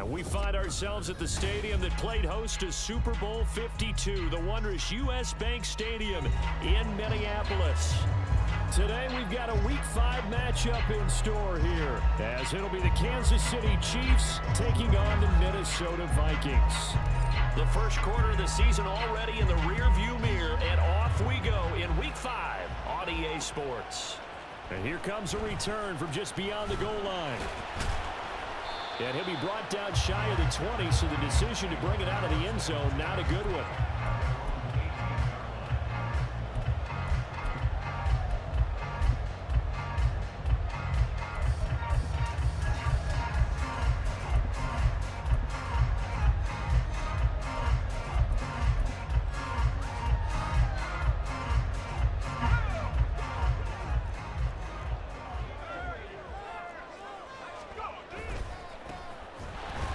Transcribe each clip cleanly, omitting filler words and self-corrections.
And we find ourselves at the stadium that played host to Super Bowl 52, the wondrous U.S. Bank Stadium in Minneapolis. Today we've got a Week 5 matchup in store here, as it'll be the Kansas City Chiefs taking on the Minnesota Vikings. The first quarter of the season already in the rearview mirror, and off we go in Week 5 on EA Sports. And here comes a return from just beyond the goal line. And he'll be brought down shy of the 20, so the decision to bring it out of the end zone, not a good one.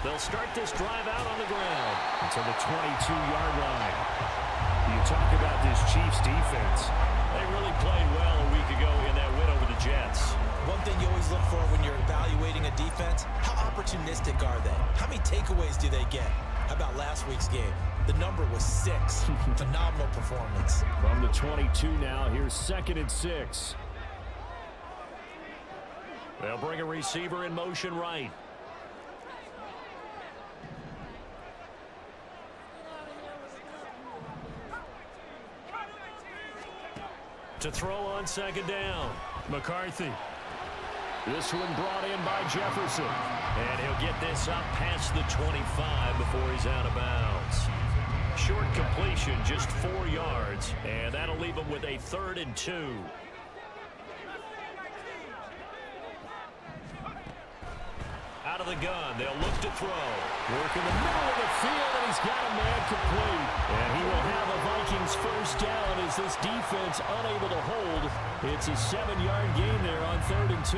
They'll start this drive out on the ground until the 22-yard line. You talk about this Chiefs defense. They really played well a week ago in that win over the Jets. One thing you always look for when you're evaluating a defense, how opportunistic are they? How many takeaways do they get? How about last week's game? The number was 6. Phenomenal performance. From the 22 now, here's 2nd and 6. They'll bring a receiver in motion right. To throw on 2nd down, McCarthy. This one brought in by Jefferson. And he'll get this up past the 25 before he's out of bounds. Short completion, just 4 yards. And that'll leave him with a 3rd and 2. Out of the gun, they'll look to throw. Work in the middle of the field, and he's got a man complete. And he will have a Vikings first down as this defense unable to hold. It's a 7-yard gain there on 3rd and 2.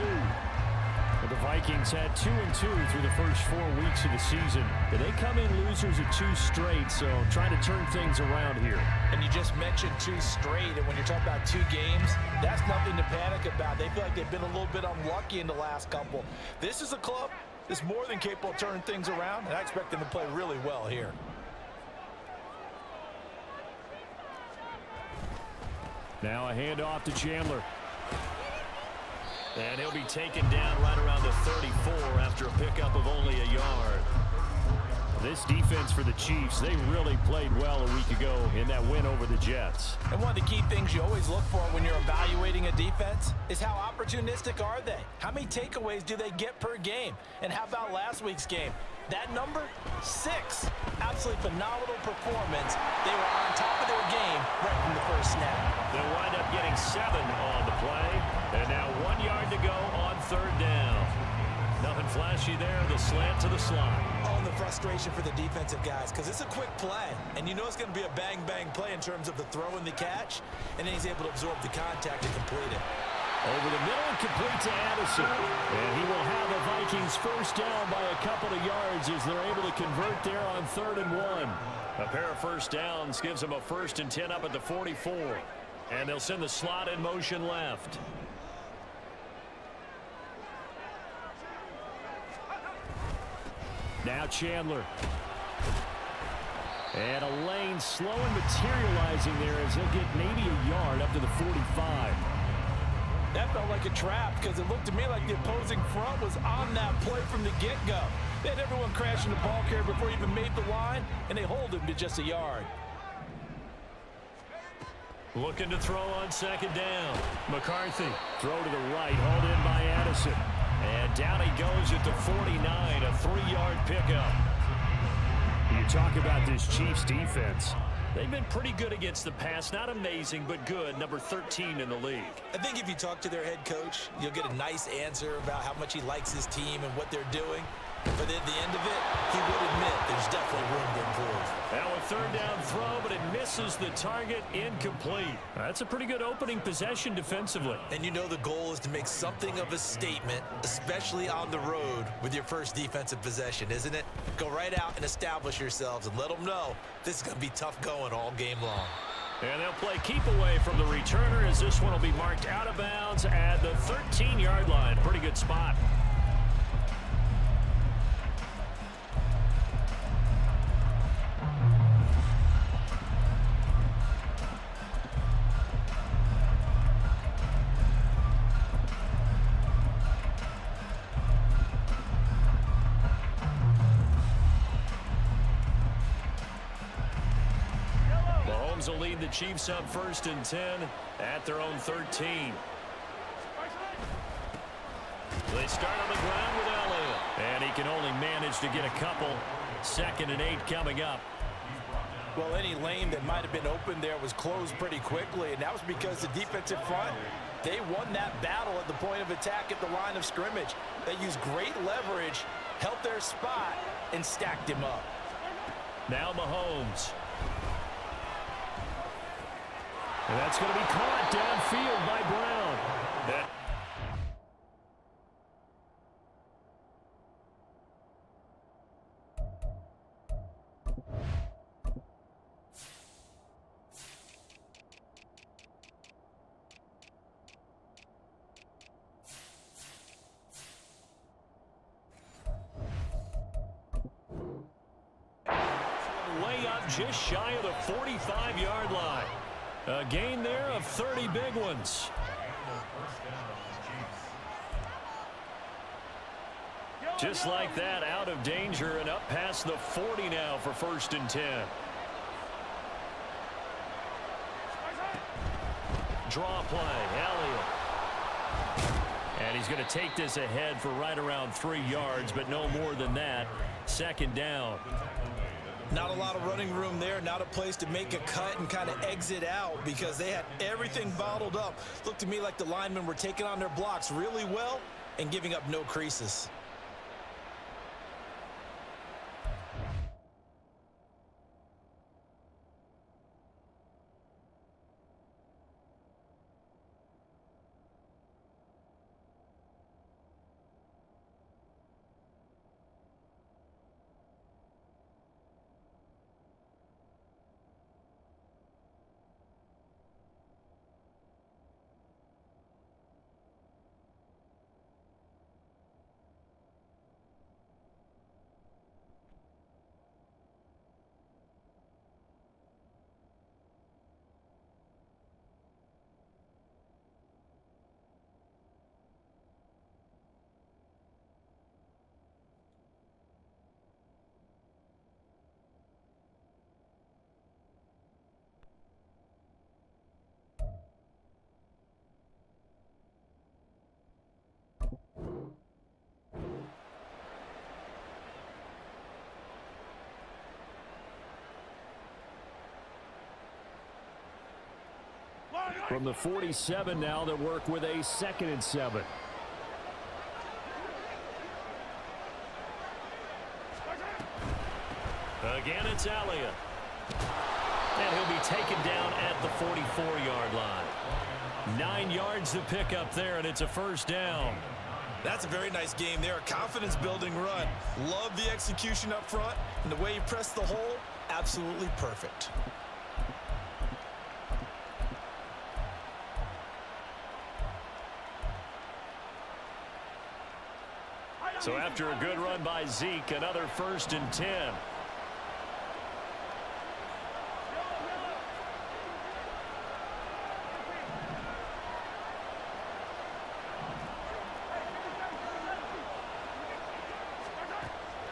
But the Vikings had 2 and 2 through the first 4 weeks of the season. But they come in losers of 2 straight, so trying to turn things around here. And you just mentioned 2 straight, and when you're talking about 2 games, that's nothing to panic about. They feel like they've been a little bit unlucky in the last couple. This is a club that's more than capable of turning things around, and I expect them to play really well here. Now a handoff to Chandler. And he'll be taken down right around the 34 after a pickup of only a yard. This defense for the Chiefs, they really played well a week ago in that win over the Jets. And one of the key things you always look for when you're evaluating a defense is how opportunistic are they? How many takeaways do they get per game? And how about last week's game? That number, 6. Absolutely phenomenal performance. They were on top of their game right from the first snap. They'll wind up getting 7 on the play. And now 1 yard to go on 3rd down. Nothing flashy there, the slant to the slot. Oh, and the frustration for the defensive guys, because it's a quick play, and you know it's going to be a bang-bang play in terms of the throw and the catch, and then he's able to absorb the contact and complete it. Over the middle and complete to Addison. And he will have the Vikings first down by a couple of yards as they're able to convert there on 3rd and 1. A pair of first downs gives them a 1st and 10 up at the 44. And they'll send the slot in motion left. Now Chandler. And a lane slow and materializing there as he'll get maybe a yard up to the 45. That felt like a trap because it looked to me like the opposing front was on that play from the get-go. They had everyone crashing the ball carrier before he even made the line, and they hold him to just a yard. Looking to throw on 2nd down. McCarthy. Throw to the right, hauled in by Addison. And down he goes at the 49, a 3-yard pickup. You talk about this Chiefs defense. They've been pretty good against the pass. Not amazing, but good. Number 13 in the league. I think if you talk to their head coach, you'll get a nice answer about how much he likes his team and what they're doing. But at the end of it, he would admit there's definitely room to improve. Now a 3rd down throw, but it misses the target, incomplete. That's a pretty good opening possession defensively. And you know the goal is to make something of a statement, especially on the road with your first defensive possession, isn't it? Go right out and establish yourselves and let them know this is going to be tough going all game long. And they'll play keep away from the returner as this one will be marked out of bounds at the 13-yard line. Pretty good spot. Vikings will lead the Chiefs up 1st and 10 at their own 13. They start on the ground with Elliott. And he can only manage to get a couple. 2nd and 8 coming up. Well, any lane that might have been open there was closed pretty quickly, and that was because the defensive front, they won that battle at the point of attack at the line of scrimmage. They used great leverage, held their spot, and stacked him up. Now Mahomes. And that's going to be caught downfield by Brown. That just shy of the 45-yard line. A gain there of 30 big ones. Just like that, out of danger and up past the 40 now for 1st and 10. Draw play, Elliott. And he's going to take this ahead for right around 3 yards, but no more than that. 2nd down. Not a lot of running room there, not a place to make a cut and kind of exit out because they had everything bottled up. Looked to me like the linemen were taking on their blocks really well and giving up no creases. From the 47 now, they work with a 2nd and 7. Again, it's Elliott. And he'll be taken down at the 44-yard line. 9 yards to pick up there, and it's a 1st down. That's a very nice game there. A confidence-building run. Love the execution up front, and the way he pressed the hole, absolutely perfect. So after a good run by Zeke, another 1st and 10.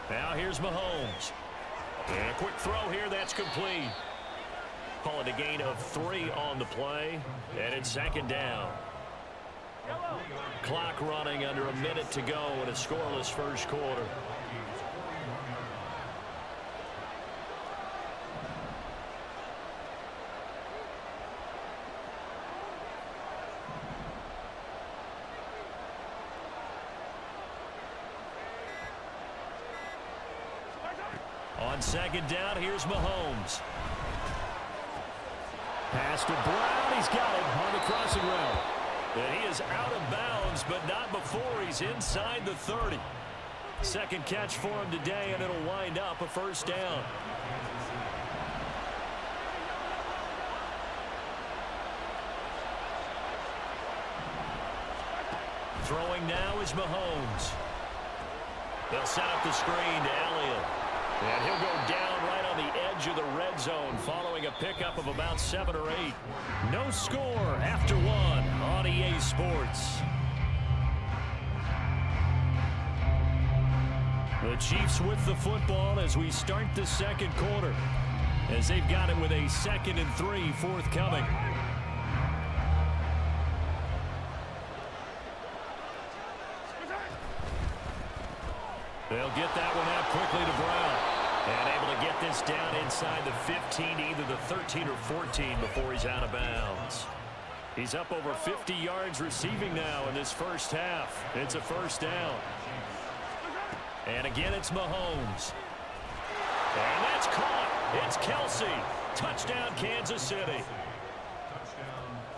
Now here's Mahomes. And a quick throw here, that's complete. Call it a gain of 3 on the play, and it's 2nd down. Clock running under a minute to go in a scoreless 1st quarter. On 2nd down, here's Mahomes. Pass to Brown. He's got it on the crossing route. And he is out of bounds, but not before he's inside the 30. 2nd catch for him today, and it'll wind up a 1st down. Throwing now is Mahomes. They'll set up the screen to Elliott. And he'll go down right on the edge of the red zone following a pickup of about 7 or 8. No score after 1 on EA Sports. The Chiefs with the football as we start the 2nd quarter. as they've got it with a 2nd and 3 forthcoming. They'll get that one out quickly to Brown. And able to get this down inside the 15, either the 13 or 14 before he's out of bounds. He's up over 50 yards receiving now in this first half. It's a first down. And again, it's Mahomes. And that's caught. It's Kelsey. Touchdown, Kansas City.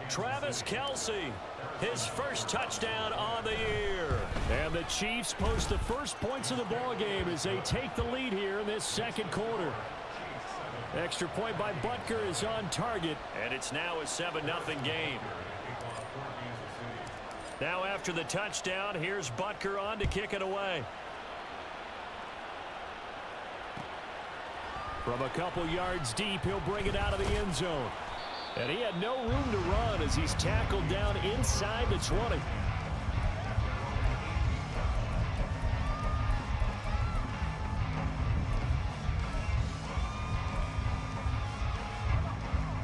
Travis Kelsey, his first touchdown on the year. And the Chiefs post the first points of the ball game as they take the lead here in this second quarter. Extra point by Butker is on target, and it's now a 7-0 game. Now after the touchdown, here's Butker on to kick it away. From a couple yards deep, he'll bring it out of the end zone. And he had no room to run as he's tackled down inside the 20.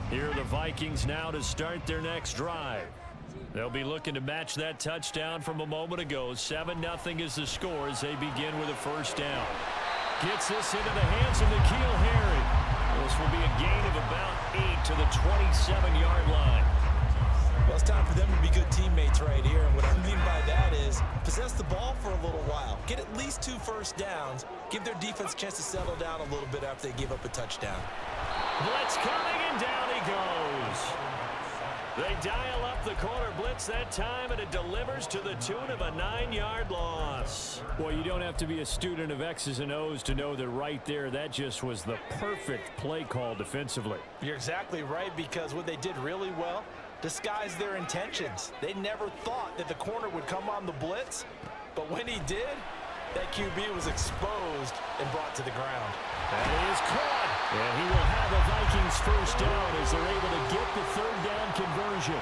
Here are the Vikings now to start their next drive. They'll be looking to match that touchdown from a moment ago. 7-0 is the score as they begin with a first down. Gets this into the hands of N'Keal Harry. This will be a gain of about 8 to the 27-yard line. Well, it's time for them to be good teammates right here. And what I mean by that is possess the ball for a little while. Get at least 2 first downs. Give their defense a chance to settle down a little bit after they give up a touchdown. Blitz coming, and down he goes. They dial up the corner blitz that time, and it delivers to the tune of a 9-yard loss. Well, you don't have to be a student of X's and O's to know that right there, that just was the perfect play call defensively. You're exactly right, because what they did really well, disguise their intentions. They never thought that the corner would come on the blitz, but when he did, that QB was exposed and brought to the ground. That is caught. And he will have a Vikings first down as they're able to get the third down conversion.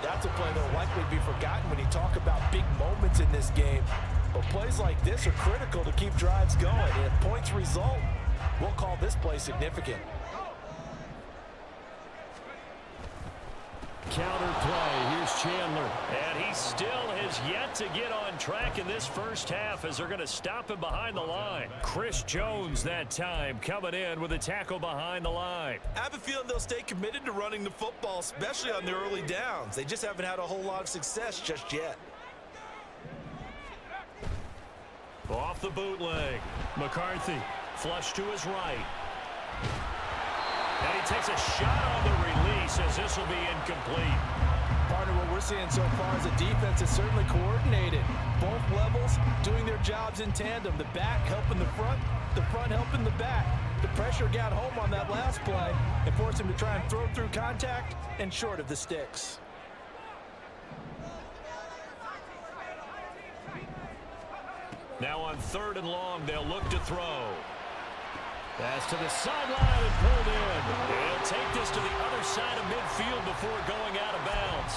That's a play that will likely be forgotten when you talk about big moments in this game. But plays like this are critical to keep drives going. And if points result, we'll call this play significant. Counter play. Here's Chandler. And he still has yet to get on track in this first half as they're going to stop him behind the line. Chris Jones that time coming in with a tackle behind the line. I have a feeling they'll stay committed to running the football, especially on their early downs. They just haven't had a whole lot of success just yet. Off the bootleg. McCarthy flush to his right. And he takes a shot on the release as this will be incomplete. Partner, what we're seeing so far is the defense is certainly coordinated. Both levels doing their jobs in tandem. The back helping the front helping the back. The pressure got home on that last play and forced him to try and throw through contact and short of the sticks. Now on 3rd and long, they'll look to throw. Pass to the sideline and pulled in. They'll take this to the other side of midfield before going out of bounds.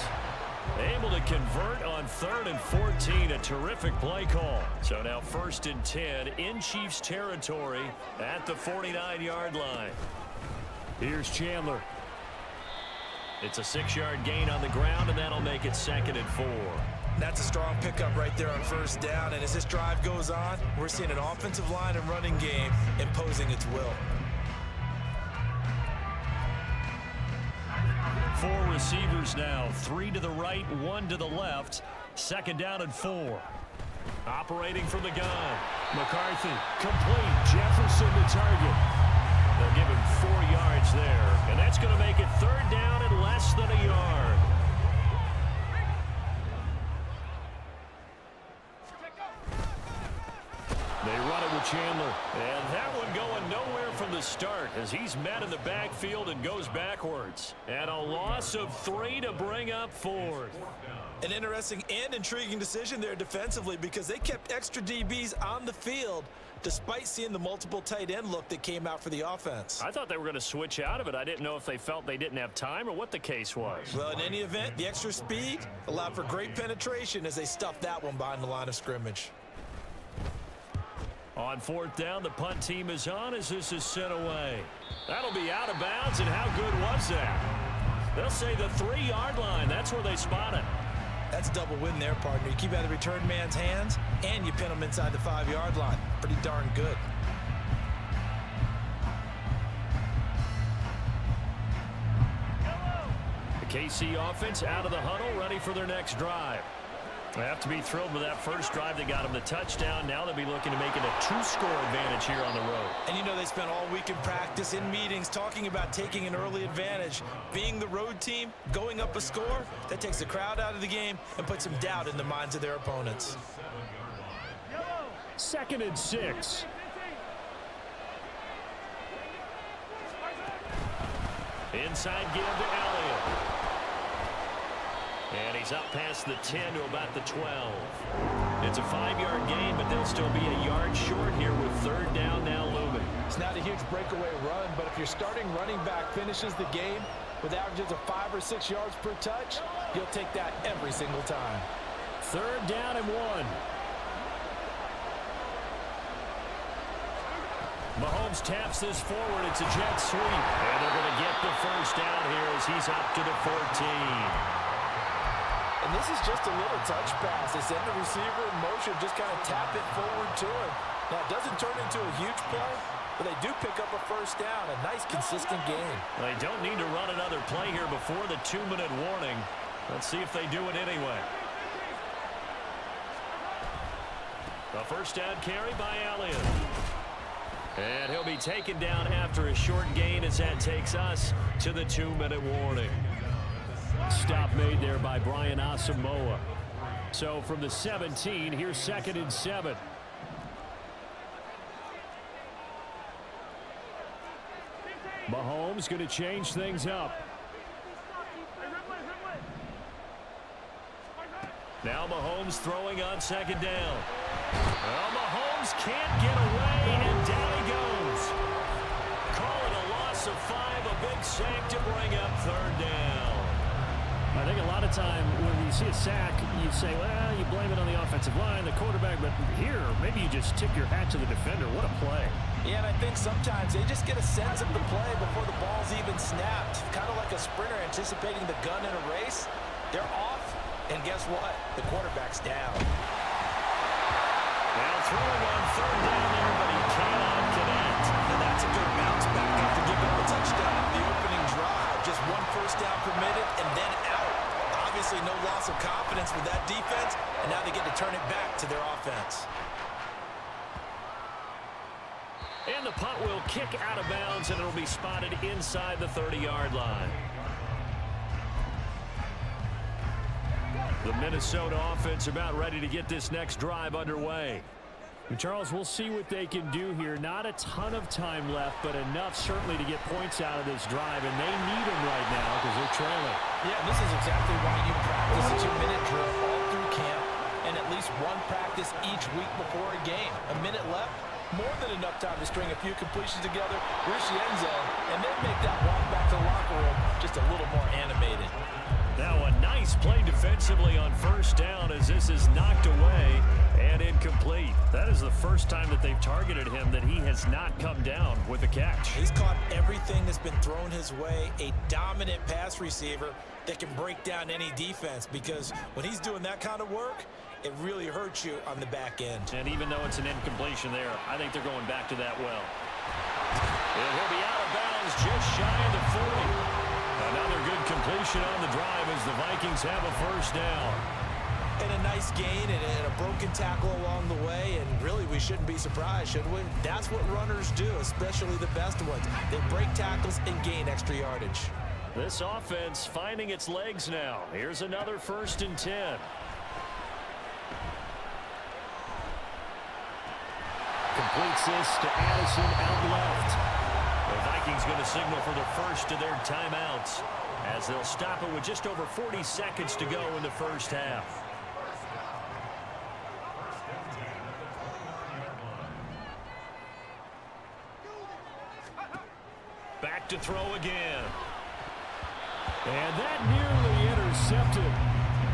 Able to convert on 3rd and 14. A terrific play call. So now 1st and 10 in Chiefs territory at the 49-yard line. Here's Chandler. It's a 6-yard gain on the ground, and that'll make it 2nd and 4. That's a strong pickup right there on first down. And as this drive goes on, we're seeing an offensive line and running game imposing its will. 4 receivers now. 3 to the right, 1 to the left. 2nd down and 4. Operating from the gun. McCarthy complete. Jefferson the target. They'll give him 4 yards there. And that's going to make it 3rd down and less than a yard. They run it with Chandler. And that one going nowhere from the start as he's met in the backfield and goes backwards. And a loss of 3 to bring up 4th. An interesting and intriguing decision there defensively because they kept extra DBs on the field despite seeing the multiple tight end look that came out for the offense. I thought they were going to switch out of it. I didn't know if they felt they didn't have time or what the case was. Well, in any event, the extra speed allowed for great penetration as they stuffed that one behind the line of scrimmage. On fourth down, the punt team is on as this is sent away. That'll be out of bounds, and how good was that? They'll say the 3-yard line. That's where they spot it. That's a double win there, partner. You keep out of the return man's hands, and you pin him inside the 5-yard line. Pretty darn good. The KC offense out of the huddle, ready for their next drive. They have to be thrilled with that first drive that got them the touchdown. Now they'll be looking to make it a 2-score advantage here on the road. And you know they spent all week in practice, in meetings, talking about taking an early advantage. Being the road team, going up a score, that takes the crowd out of the game and puts some doubt in the minds of their opponents. 2nd and 6. Inside give to Elliott. And he's up past the 10 to about the 12. It's a 5-yard gain, but they'll still be a yard short here with 3rd down now looming. It's not a huge breakaway run, but if your starting running back finishes the game with averages of 5 or 6 yards per touch, you'll take that every single time. 3rd down and 1. Mahomes taps this forward. It's a jet sweep. And they're going to get the first down here as he's up to the 14. And this is just a little touch pass. They send the receiver in motion, just kind of tap it forward to him. Now, it doesn't turn into a huge play, but they do pick up a first down. A nice, consistent gain. They don't need to run another play here before the 2-minute warning. Let's see if they do it anyway. The first down carry by Elliott. And he'll be taken down after a short gain as that takes us to the 2-minute warning. Stop made there by Brian Asamoah. So from the 17, here's 2nd and 7. Mahomes going to change things up. Now Mahomes throwing on 2nd down. Well, Mahomes can't get away, and down he goes. Call it a loss of 5, a big sack to bring up 3rd down. I think a lot of time when you see a sack, you say, well, you blame it on the offensive line, the quarterback, but here, maybe you just tip your hat to the defender. What a play. Yeah, and I think sometimes they just get a sense of the play before the ball's even snapped. Kind of like a sprinter anticipating the gun in a race. They're off, and guess what? The quarterback's down. Now throwing on 3rd down there, but he cannot connect. And that's a good bounce back after giving up a touchdown in the opening drive. Just 1 first down permitted, and then out. Obviously no loss of confidence with that defense, and now they get to turn it back to their offense. And the punt will kick out of bounds, and it'll be spotted inside the 30-yard line. The Minnesota offense about ready to get this next drive underway. And Charles, we'll see what they can do here. Not a ton of time left, but enough certainly to get points out of this drive, and they need them right now because they're trailing. Yeah, this is exactly why you practice a 2-minute drill all through camp and at least 1 practice each week before a game. A minute left, more than enough time to string a few completions together, reach the end zone, and then make that walk back to the locker room just a little more animated. Now a nice play defensively on 1st down as this is knocked away and incomplete. That is the first time that they've targeted him that he has not come down with a catch. He's caught everything that's been thrown his way. A dominant pass receiver that can break down any defense, because when he's doing that kind of work, it really hurts you on the back end. And even though it's an incompletion there, I think they're going back to that well. And he'll be out of bounds just shy of the 40. Another good completion on the drive as the Vikings have a first down. And a nice gain and a broken tackle along the way, and really we shouldn't be surprised, should we? That's what runners do, especially the best ones. They break tackles and gain extra yardage. This offense finding its legs now. Here's another 1st and 10. Completes this to Addison out left. The Vikings going to signal for the first of their timeouts as they'll stop it with just over 40 seconds to go in the first half. Back to throw again. And that nearly intercepted.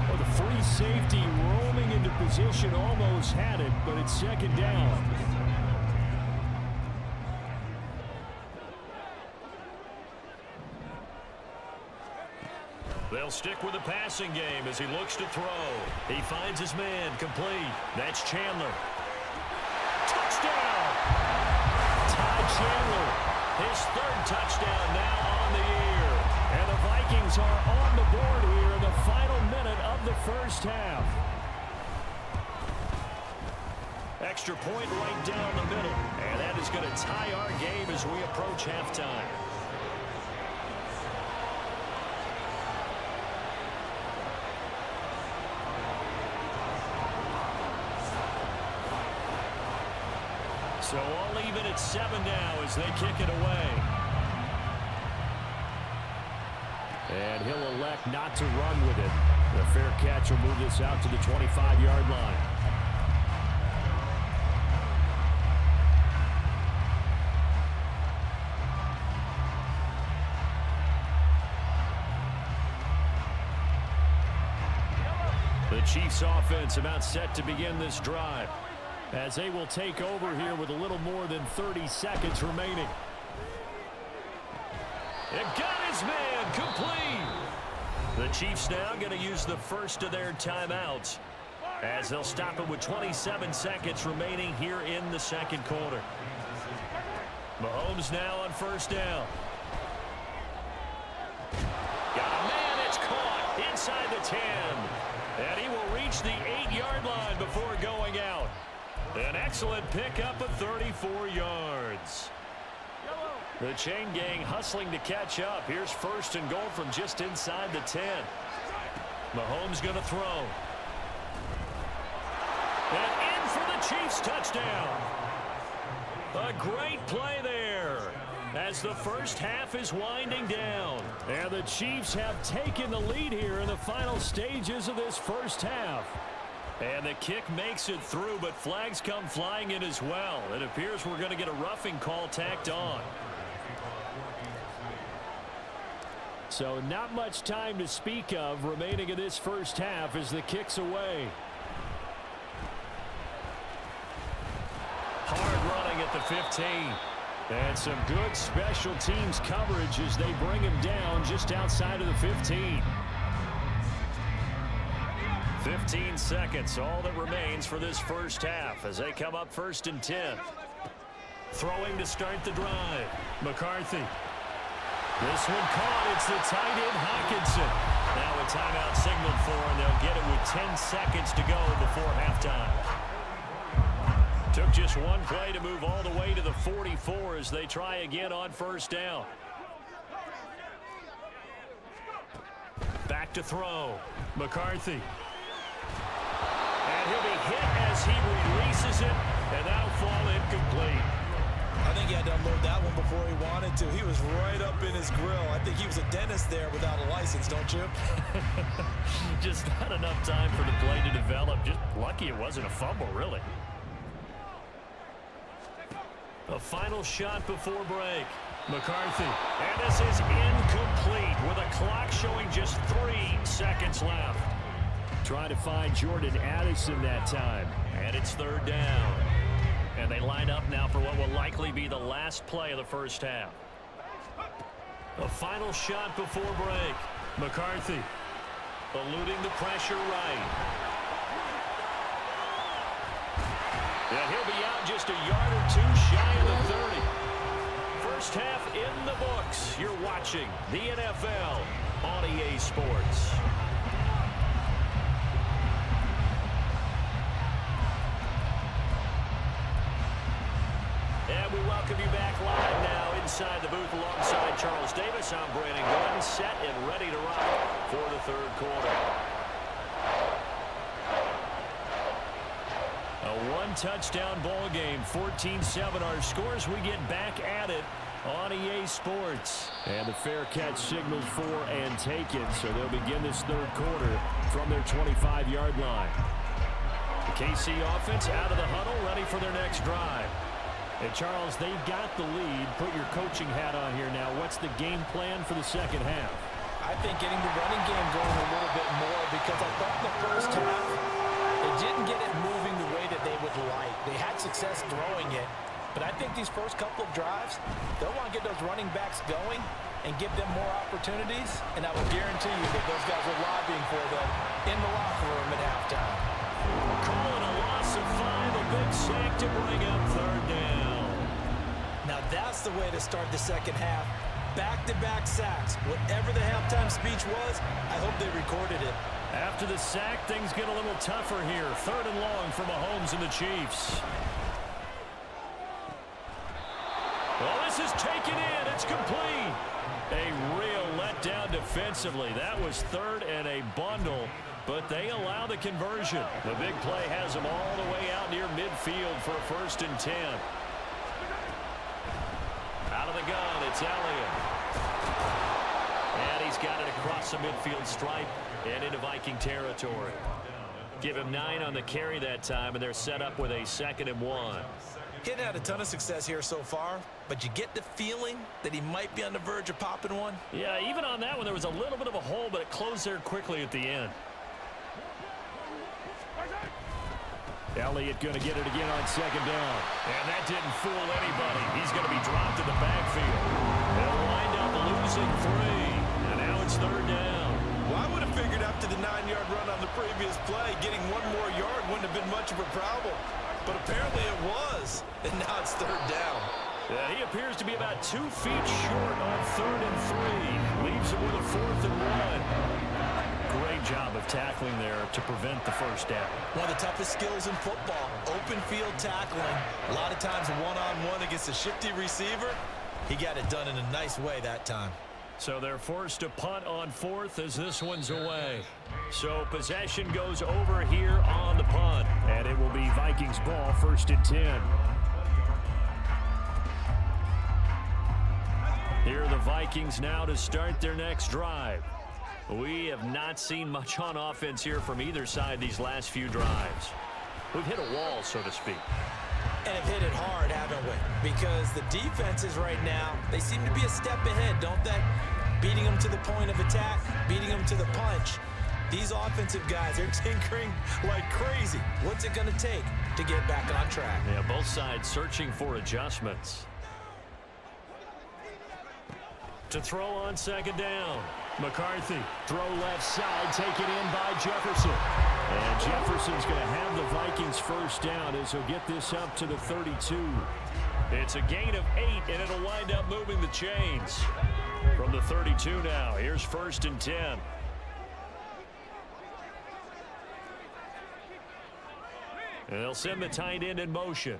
Well, the free safety roaming into position almost had it, but it's 2nd down. They'll stick with the passing game as he looks to throw. He finds his man complete. That's Chandler. Touchdown! Ty Chandler, his third touchdown now on the year. And the Vikings are on the board here in the final minute of the first half. Extra point right down the middle. And that is going to tie our game as we approach halftime. So all even at 7 now as they kick it away. And he'll elect not to run with it. The fair catch will move this out to the 25-yard line. The Chiefs offense about set to begin this drive, as they will take over here with a little more than 30 seconds remaining. It got his man complete. The Chiefs now going to use the first of their timeouts, as they'll stop it with 27 seconds remaining here in the second quarter. Mahomes now on first down. Got a man, it's caught inside the 10. And he will reach the 8-yard line before going out. An excellent pickup of 34 yards. The chain gang hustling to catch up. Here's first and goal from just inside the 10. Mahomes going to throw. And in for the Chiefs touchdown. A great play there as the first half is winding down. And the Chiefs have taken the lead here in the final stages of this first half. And the kick makes it through, but flags come flying in as well. It appears we're going to get a roughing call tacked on. So not much time to speak of remaining in this first half as the kick's away. Hard running at the 15. And some good special teams coverage as they bring him down just outside of the 15. 15 seconds, all that remains for this first half as they come up first and 10. Throwing to start the drive. McCarthy. This one caught. It's the tight end Hawkinson. Now a timeout signaled for, and they'll get it with 10 seconds to go before halftime. Took just one play to move all the way to the 44 as they try again on first down. Back to throw. McCarthy. And he'll be hit as he releases it, and that'll fall incomplete. I think he had to unload that one before he wanted to. He was right up in his grill. I think he was a dentist there without a license, don't you? Just not enough time for the play to develop. Just lucky it wasn't a fumble, really. A final shot before break. McCarthy. And this is incomplete with a clock showing just 3 seconds left. Trying to find Jordan Addison that time. And it's third down. And they line up now for what will likely be the last play of the first half. A final shot before break. McCarthy eluding the pressure right. And he'll be out just a yard or two shy of the 30. First half in the books. You're watching the NFL on EA Sports. And we welcome you back live now inside the booth alongside Charles Davis. I'm Brandon Gordon, set and ready to rock for the third quarter. A one-touchdown ball game, 14-7 our scores. We get back at it on EA Sports. And the fair catch signaled for and taken, so they'll begin this third quarter from their 25-yard line. The KC offense out of the huddle, ready for their next drive. And Charles, they've got the lead. Put your coaching hat on here now. What's the game plan for the second half? I think getting the running game going a little bit more, because I thought in the first half they didn't get it moving the way that they would like. They had success throwing it, but I think these first couple of drives, they'll want to get those running backs going and give them more opportunities, and I will guarantee you that those guys are lobbying for them in the locker room at halftime. Calling a loss of 5, a big sack to bring up third down. Now that's the way to start the second half. Back-to-back sacks. Whatever the halftime speech was, I hope they recorded it. After the sack, things get a little tougher here. 3rd and long for Mahomes and the Chiefs. Well, this is taken in. It's complete. A real letdown defensively. That was 3rd and a bundle, but they allow the conversion. The big play has them all the way out near midfield for a 1st and 10. Out of the gun, it's Elliott. And he's got it across the midfield stripe and into Viking territory. Give him 9 on the carry that time, and they're set up with a 2nd and 1. He hadn't had a ton of success here so far, but you get the feeling that he might be on the verge of popping one. Yeah, even on that one, there was a little bit of a hole, but it closed there quickly at the end. Elliott going to get it again on 2nd down. And that didn't fool anybody. He's going to be dropped in the backfield. They'll wind up losing 3. And now it's 3rd down. Well, I would have figured after the 9-yard run on the previous play, getting 1 more yard wouldn't have been much of a problem. But apparently it was. And now it's 3rd down. Yeah, he appears to be about 2 feet short on 3rd and 3. Leaves him with a 4th and 1. Great job of tackling there to prevent the 1st down. One of the toughest skills in football, open field tackling. A lot of times one-on-one against a shifty receiver. He got it done in a nice way that time. So they're forced to punt on 4th as this one's away. So possession goes over here on the punt. And it will be Vikings ball, 1st and 10. Here are the Vikings now to start their next drive. We have not seen much on offense here from either side these last few drives. We've hit a wall, so to speak. And have hit it hard, haven't we? Because the defenses right now, they seem to be a step ahead, don't they? Beating them to the point of attack, beating them to the punch. These offensive guys, they're tinkering like crazy. What's it going to take to get back on track? Yeah, both sides searching for adjustments. To throw on 2nd down. McCarthy, throw left side, taken in by Jefferson. And Jefferson's going to have the Vikings 1st down as he'll get this up to the 32. It's a gain of 8, and it'll wind up moving the chains. From the 32 now, here's 1st and 10. And they'll send the tight end in motion.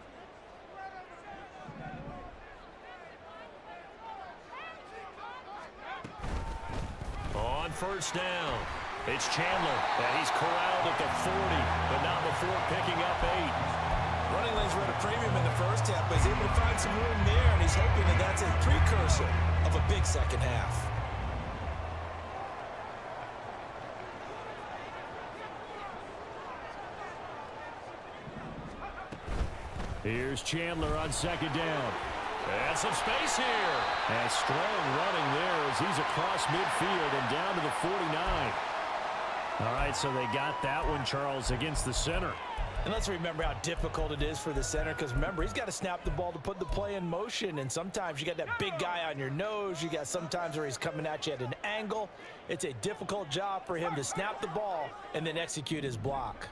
On 1st down, it's Chandler, and he's corralled at the 40, but not before picking up 8. Running lanes were at a premium in the 1st half, but he's able to find some room there, and he's hoping that that's a precursor of a big 2nd half. Here's Chandler on 2nd down. And some space here. And strong running there as he's across midfield and down to the 49. All right, so they got that one, Charles, against the center. And let's remember how difficult it is for the center, because remember, he's got to snap the ball to put the play in motion, and sometimes you got that big guy on your nose. You got sometimes where he's coming at you at an angle. It's a difficult job for him to snap the ball and then execute his block.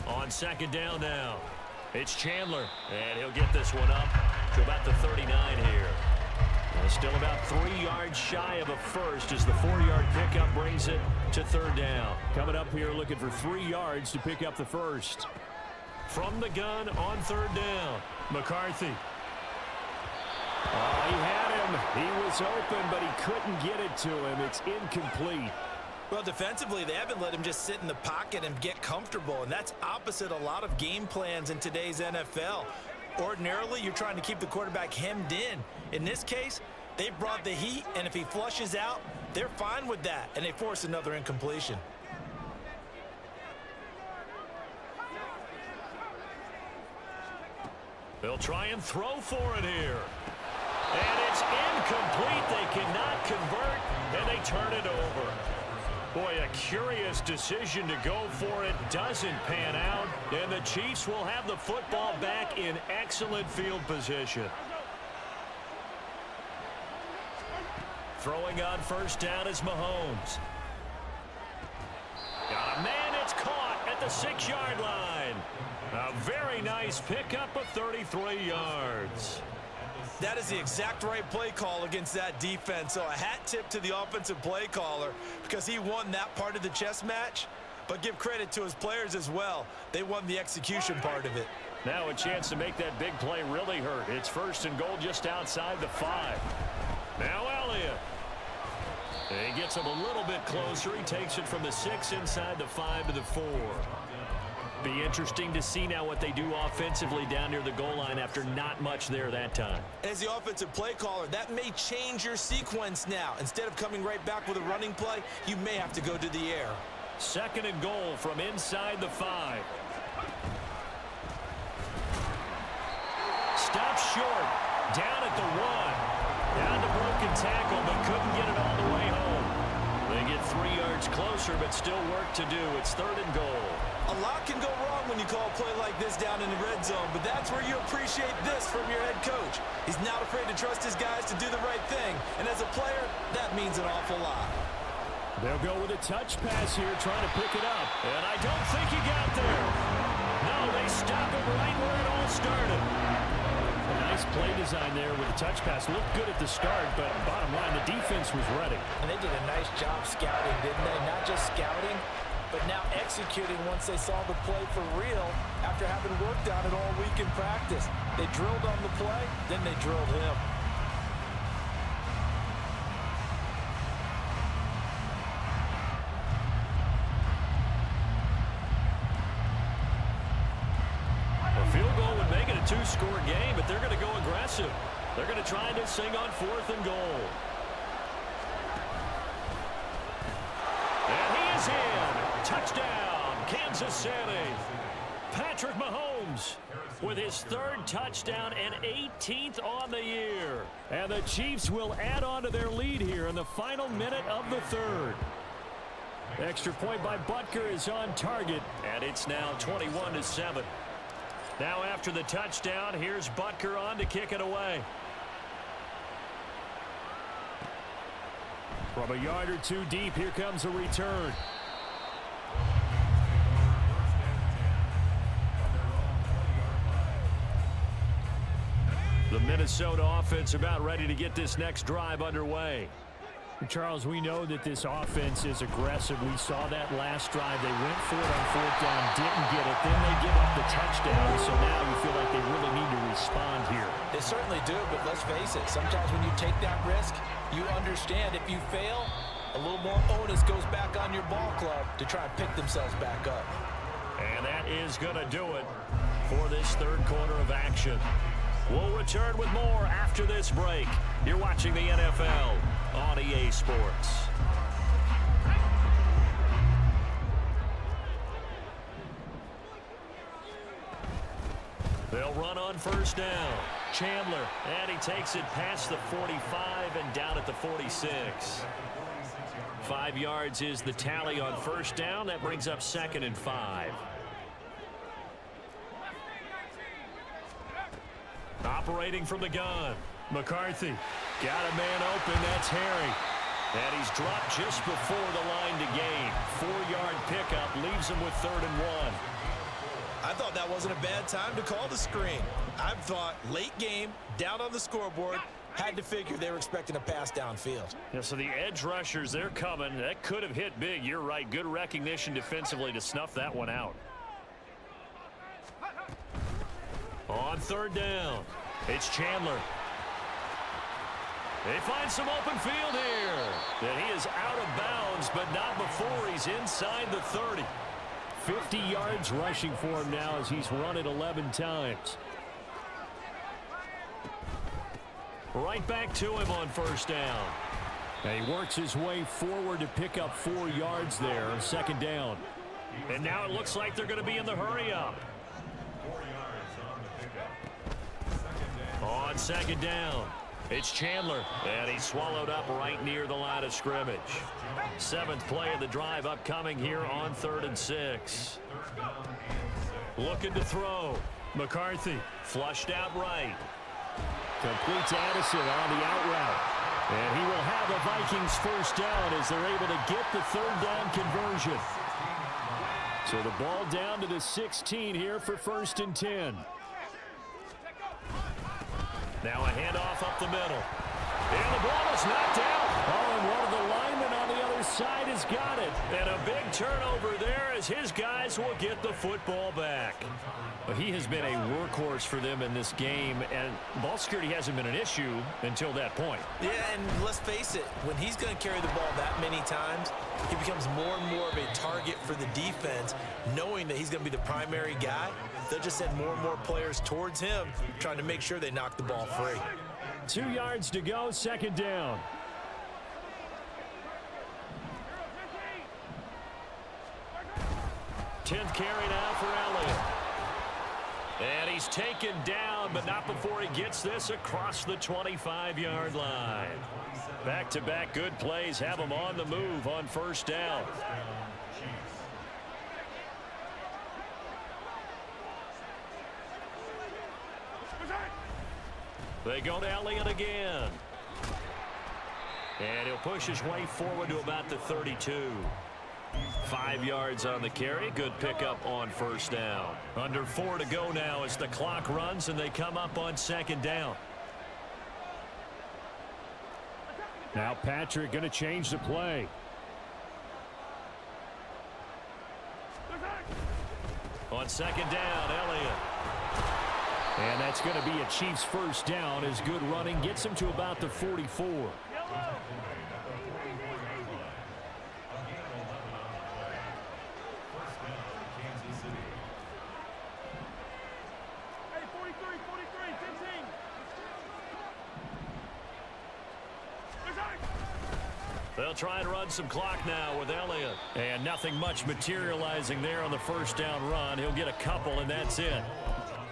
On 2nd down now, it's Chandler, and he'll get this one up to about the 39 here. Still about 3 yards shy of a 1st as the 4-yard pickup brings it to 3rd down. Coming up here looking for 3 yards to pick up the 1st. From the gun on 3rd down, McCarthy. Oh, he had him. He was open, but he couldn't get it to him. It's incomplete. Well, defensively, they haven't let him just sit in the pocket and get comfortable, and that's opposite a lot of game plans in today's NFL. Ordinarily, you're trying to keep the quarterback hemmed in. In this case, they brought the heat, and if he flushes out, they're fine with that, and they force another incompletion. They'll try and throw for it here. And it's incomplete. They cannot convert, and they turn it over. Boy, a curious decision to go for it. Doesn't pan out. And the Chiefs will have the football back in excellent field position. Throwing on first down is Mahomes. Got a man, it's caught at the 6-yard line. A very nice pickup of 33 yards. That is the exact right play call against that defense. So a hat tip to the offensive play caller because he won that part of the chess match. But give credit to his players as well. They won the execution part of it. Now a chance to make that big play really hurt. It's 1st and goal just outside the 5. Now Elliott. He gets him a little bit closer. He takes it from the 6 inside the 5 to the 4. Be interesting to see now what they do offensively down near the goal line after not much there that time. As the offensive play caller, that may change your sequence now. Instead of coming right back with a running play, you may have to go to the air. 2nd and goal from inside the 5. Stopped short. Down at the 1. Down to broken tackle, but couldn't get it all the way home. They get 3 yards closer, but still work to do. It's 3rd and goal. A lot can go wrong when you call a play like this down in the red zone, but that's where you appreciate this from your head coach. He's not afraid to trust his guys to do the right thing, and as a player, that means an awful lot. They'll go with a touch pass here, trying to pick it up, and I don't think he got there. No, they stop him right where it all started. A nice play design there with a touch pass. Looked good at the start, but bottom line, the defense was ready. And they did a nice job scouting, didn't they? Not just scouting, but now executing once they saw the play for real after having worked on it all week in practice. They drilled on the play, then they drilled him. A field goal would make it a 2-score game, but they're going to go aggressive. They're going to try this thing on 4th and goal. And he is in. Touchdown, Kansas City. Patrick Mahomes with his 3rd touchdown and 18th on the year. And the Chiefs will add on to their lead here in the final minute of the 3rd. Extra point by Butker is on target, and it's now 21-7. Now after the touchdown, here's Butker on to kick it away. From a yard or 2 deep, here comes a return. The Minnesota offense about ready to get this next drive underway. Charles, we know that this offense is aggressive. We saw that last drive. They went for it on 4th down, didn't get it. Then they give up the touchdown. So now you feel like they really need to respond here. They certainly do, but let's face it. Sometimes when you take that risk, you understand if you fail, a little more onus goes back on your ball club to try and pick themselves back up. And that is going to do it for this 3rd quarter of action. We'll return with more after this break. You're watching the NFL on EA Sports. They'll run on 1st down. Chandler, and he takes it past the 45 and down at the 46. 5 yards is the tally on 1st down. That brings up 2nd and 5. Operating from the gun. McCarthy got a man open. That's Harry. And he's dropped just before the line to gain. 4-yard pickup leaves him with 3rd and 1. I thought that wasn't a bad time to call the screen. I thought late game, down on the scoreboard, had to figure they were expecting a pass downfield. Yeah, so the edge rushers, they're coming. That could have hit big. You're right. Good recognition defensively to snuff that one out. On 3rd down, it's Chandler. They find some open field here. And he is out of bounds, but not before he's inside the 30. 50 yards rushing for him now as he's run it 11 times. Right back to him on 1st down. And he works his way forward to pick up 4 yards there on 2nd down. And now it looks like they're going to be in the hurry-up. On 2nd down, It's Chandler, and he's swallowed up right near the line of scrimmage. 7th play of the drive upcoming here on 3rd and 6. Looking to throw. McCarthy flushed out right. Complete to Addison on the out route. And he will have a Vikings first down as they're able to get the 3rd down conversion. So the ball down to the 16 here for 1st and 10. Now a handoff up the middle. And the ball is knocked out. Oh, and one of the linemen on the other side has got it. And a big turnover there as his guys will get the football back. Well, he has been a workhorse for them in this game, and ball security hasn't been an issue until that point. Yeah, and let's face it, when he's going to carry the ball that many times, he becomes more and more of a target for the defense, knowing that he's going to be the primary guy. They'll just send more and more players towards him, trying to make sure they knock the ball free. 2 yards to go, 2nd down. Tenth carry now for Elliott. And he's taken down, but not before he gets this across the 25-yard line. Back-to-back good plays have him on the move on 1st down. They go to Elliott again. And he'll push his way forward to about the 32. 5 yards on the carry. Good pickup on 1st down. Under 4 to go now as the clock runs and they come up on 2nd down. Now Patrick going to change the play. On 2nd down, Elliott. And that's going to be a Chiefs first down as good running gets him to about the 44. They'll try and run some clock now with Elliott. And nothing much materializing there on the first down run. He'll get a couple, and that's it.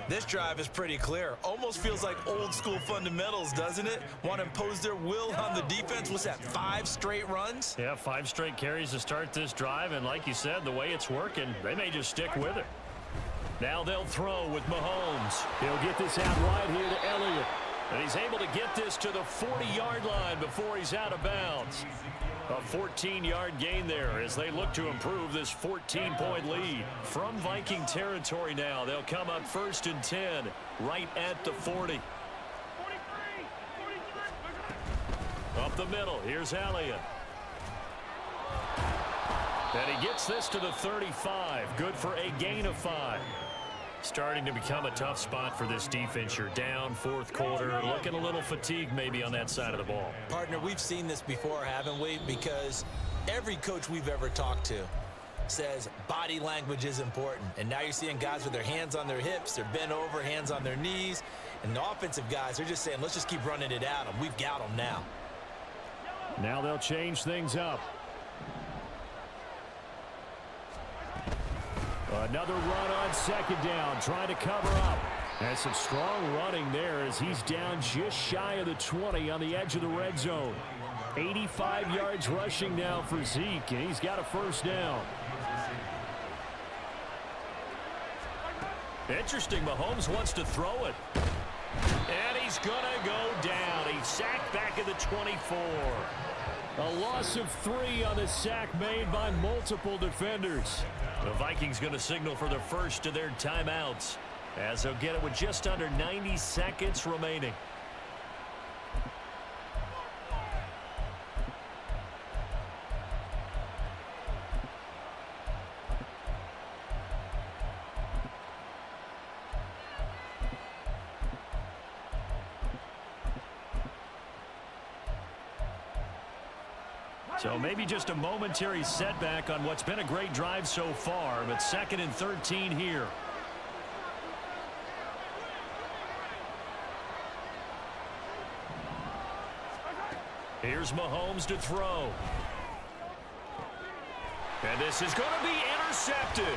This drive is pretty clear. Almost feels like old school fundamentals, doesn't it? Want to impose their will on the defense. What's that, 5 straight runs? Yeah, 5 straight carries to start this drive. And like you said, the way it's working, they may just stick with it. Now they'll throw with Mahomes. He'll get this out wide here to Elliott. And he's able to get this to the 40-yard line before he's out of bounds. A 14-yard gain there as they look to improve this 14-point lead. From Viking territory now, they'll come up 1st and 10 right at the 40. Up the middle, here's Elliott. And he gets this to the 35. Good for a gain of 5. Starting to become a tough spot for this defense. You're down 4th quarter, looking a little fatigued maybe on that side of the ball. Partner, we've seen this before, haven't we? Because every coach we've ever talked to says body language is important. And now you're seeing guys with their hands on their hips, they're bent over, hands on their knees. And the offensive guys are just saying, let's just keep running it at them. We've got them now. Now they'll change things up. Another run on 2nd down, trying to cover up. And some strong running there as he's down just shy of the 20 on the edge of the red zone. 85 yards rushing now for Zeke, and he's got a first down. Interesting, Mahomes wants to throw it. And he's going to go down. He's sacked back at the 24. A loss of 3 on the sack made by multiple defenders. The Vikings going to signal for the first of their timeouts as they'll get it with just under 90 seconds remaining. So maybe just a momentary setback on what's been a great drive so far, but 2nd and 13 here. Here's Mahomes to throw. And this is going to be intercepted.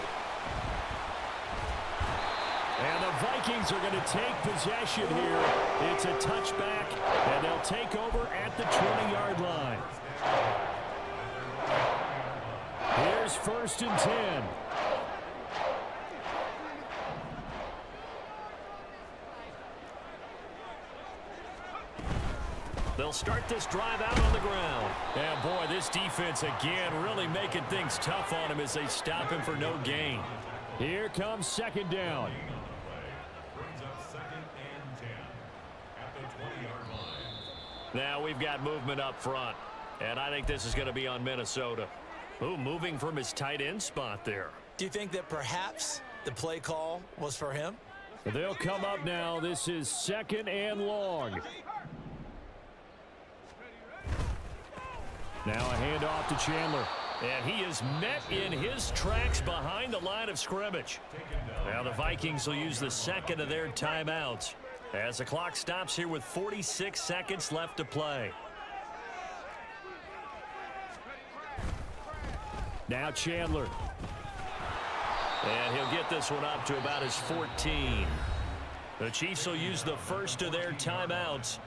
And the Vikings are going to take possession here. It's a touchback, and they'll take over at the 20-yard line. Here's 1st and 10. They'll start this drive out on the ground. And boy, this defense again really making things tough on him as they stop him for no gain. Here comes 2nd down. Now we've got movement up front, and I think this is going to be on Minnesota. Ooh, moving from his tight end spot there. Do you think that perhaps the play call was for him? They'll come up now. This is 2nd and long. Now a handoff to Chandler. And he is met in his tracks behind the line of scrimmage. Now the Vikings will use the 2nd of their timeouts as the clock stops here with 46 seconds left to play. Now Chandler. And he'll get this one up to about his 14. The Chiefs will use the 1st of their timeouts.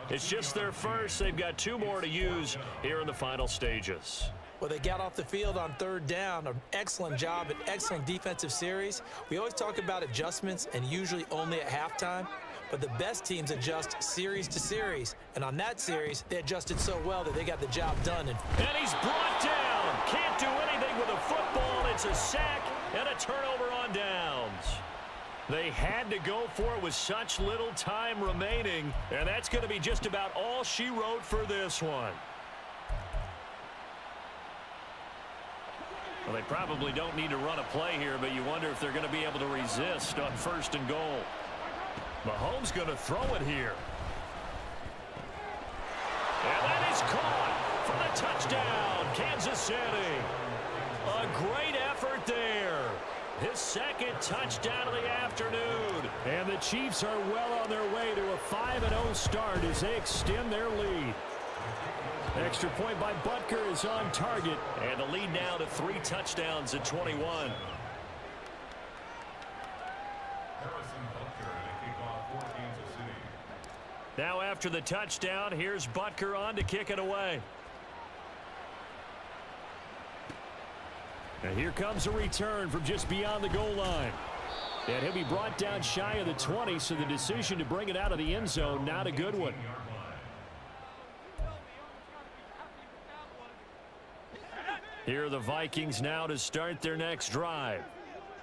It's just their first. They've got 2 more to use here in the final stages. Well, they got off the field on 3rd down. An excellent job, an excellent defensive series. We always talk about adjustments and usually only at halftime. But the best teams adjust series to series. And on that series, they adjusted so well that they got the job done. And he's brought down. Can't do anything with a football. It's a sack and a turnover on downs. They had to go for it with such little time remaining, and that's going to be just about all she wrote for this one. Well, they probably don't need to run a play here, but you wonder if they're going to be able to resist on 1st and goal. Mahomes going to throw it here. And that is caught for the touchdown, Kansas City. A great effort there. His 2nd touchdown of the afternoon. And the Chiefs are well on their way to a 5-0 start as they extend their lead. Extra point by Butker is on target. And the lead now to 3 touchdowns at 21. Now after the touchdown, here's Butker on to kick it away. And here comes a return from just beyond the goal line. And he'll be brought down shy of the 20, so the decision to bring it out of the end zone, not a good one. Here are the Vikings now to start their next drive.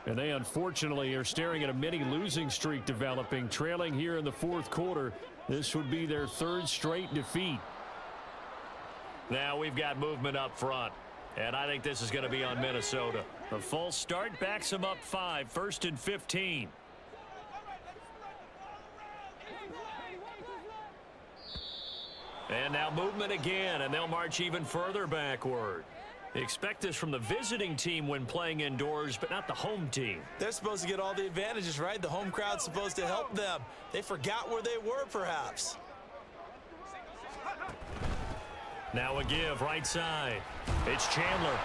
And they unfortunately are staring at a mini losing streak developing, trailing here in the 4th quarter. This would be their 3rd straight defeat. Now we've got movement up front. And I think this is going to be on Minnesota. The false start backs them up 5, 1st and 15. And now movement again, and they'll march even further backward. Expect this from the visiting team when playing indoors, but not the home team. They're supposed to get all the advantages, right? The home crowd's supposed to help them. They forgot where they were, perhaps. Now a give right side. It's Chandler.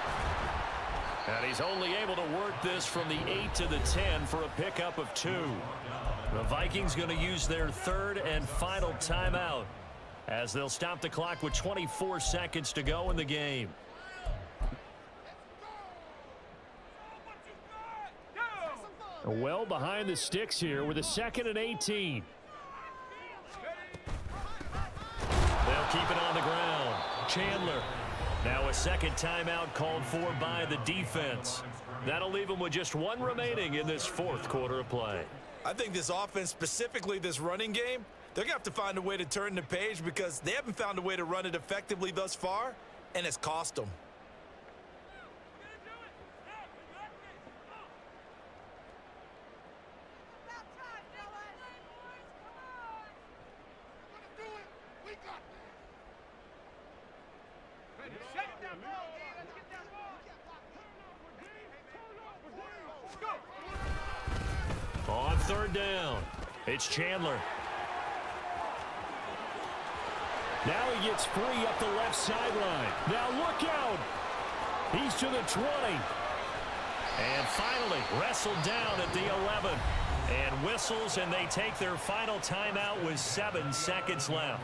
And he's only able to work this from the 8 to the 10 for a pickup of 2. The Vikings going to use their 3rd and final timeout as they'll stop the clock with 24 seconds to go in the game. Well behind the sticks here with a 2nd and 18. They'll keep it on the ground. Chandler. Now a 2nd timeout called for by the defense. That'll leave them with just 1 remaining in this 4th quarter of play. I think this offense, specifically this running game, they're going to have to find a way to turn the page because they haven't found a way to run it effectively thus far, and it's cost them. On 3rd down, it's Chandler. Now he gets free up the left sideline. Now look out. He's to the 20. And finally wrestled down at the 11. And whistles, and they take their final timeout with 7 seconds left.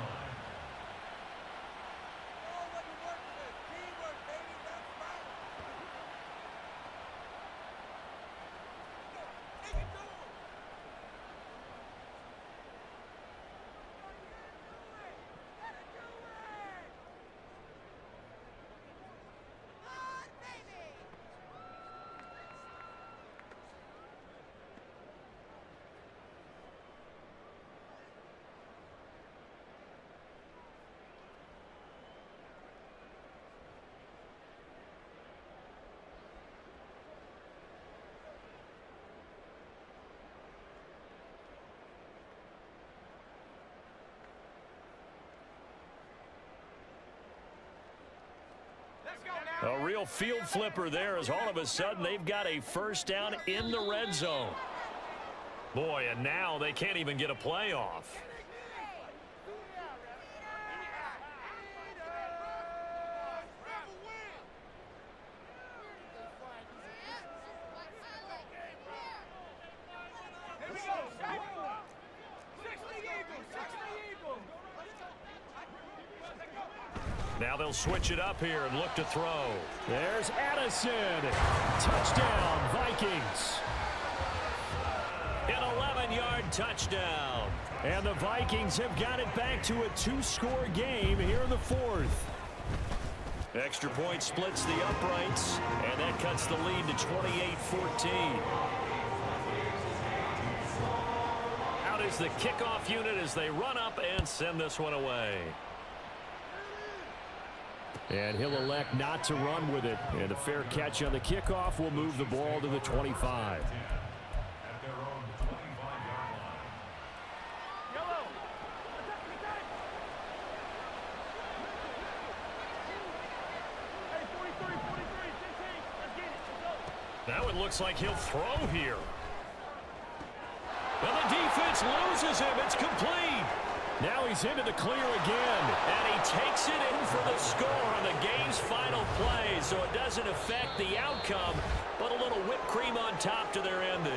A real field flipper there, as all of a sudden they've got a first down in the red zone. Boy, and now they can't even get a play off. Now they'll switch it up here and look to throw. There's Addison. Touchdown, Vikings. An 11-yard touchdown. And the Vikings have got it back to a 2-score game here in the 4th. Extra point splits the uprights, and that cuts the lead to 28-14. Out is the kickoff unit as they run up and send this one away. And he'll elect not to run with it. And a fair catch on the kickoff will move the ball to the 25. Now it looks like he'll throw here. And the defense loses him. It's complete. Now he's into the clear again. And he takes it in for the score on the game's final play. So it doesn't affect the outcome, but a little whipped cream on top to their ending.